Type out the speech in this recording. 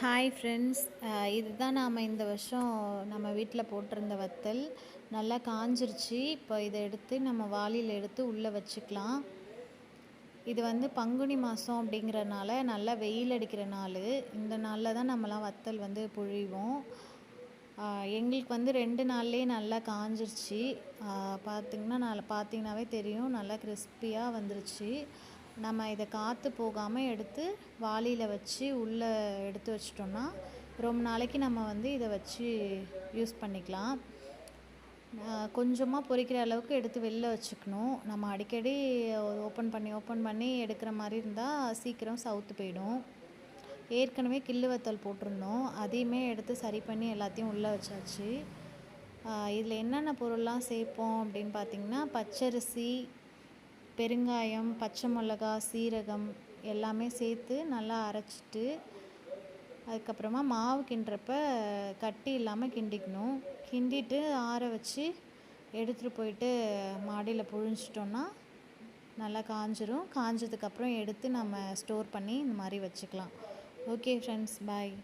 Hi friends, இதுதான் நாம் இந்த வருஷம் நம்ம வீட்டில் போட்டிருந்த வத்தல். நல்லா காஞ்சிருச்சு. இப்போ இதை எடுத்து நம்ம வாளியில் எடுத்து உள்ளே வச்சுக்கலாம். இது வந்து பங்குனி மாதம் அப்படிங்கிறனால நல்லா வெயில் அடிக்கிற நாள். இந்த நாளில் தான் நம்மலாம் வத்தல் வந்து புழிவோம். எங்களுக்கு வந்து 2 நாள்லேயே நல்லா காஞ்சிருச்சு. பார்த்தீங்கன்னாவே தெரியும், நல்லா கிறிஸ்பியாக வந்துருச்சு. நம்ம இதை காற்று போகாமல் எடுத்து வாளியில் வச்சு உள்ளே எடுத்து வச்சிட்டோம்னா ரொம்ப நாளைக்கு நம்ம வந்து இதை வச்சு யூஸ் பண்ணிக்கலாம். கொஞ்சமாக பொரிக்கிற அளவுக்கு எடுத்து வெளில வச்சுக்கணும். நம்ம அடிக்கடி ஓப்பன் பண்ணி எடுக்கிற மாதிரி இருந்தால் சீக்கிரம் சவுத்து போயிடும். ஏற்கனவே கிள்ளு வத்தல் போட்டிருந்தோம், அதையுமே எடுத்து சரி பண்ணி எல்லாத்தையும் உள்ளே வச்சாச்சு. இதில் என்னென்ன பொருள்லாம் சேர்ப்போம் அப்படின்னு பார்த்திங்கன்னா, பச்சரிசி, பெருங்காயம், பச்சை மிளகா, சீரகம் எல்லாமே சேர்த்து நல்லா அரைச்சிட்டு, அதுக்கப்புறமா மாவு கிண்டுறப்ப கட்டி இல்லாமல் கிண்டிக்கணும். கிண்டிட்டு ஆற வச்சு எடுத்துகிட்டு போயிட்டு மாடியில் புழிஞ்சிட்டோன்னா நல்லா காஞ்சிரும். காஞ்சதுக்கப்புறம் எடுத்து நம்ம ஸ்டோர் பண்ணி இந்த மாதிரி வச்சுக்கலாம். ஓகே ஃப்ரெண்ட்ஸ், பாய்.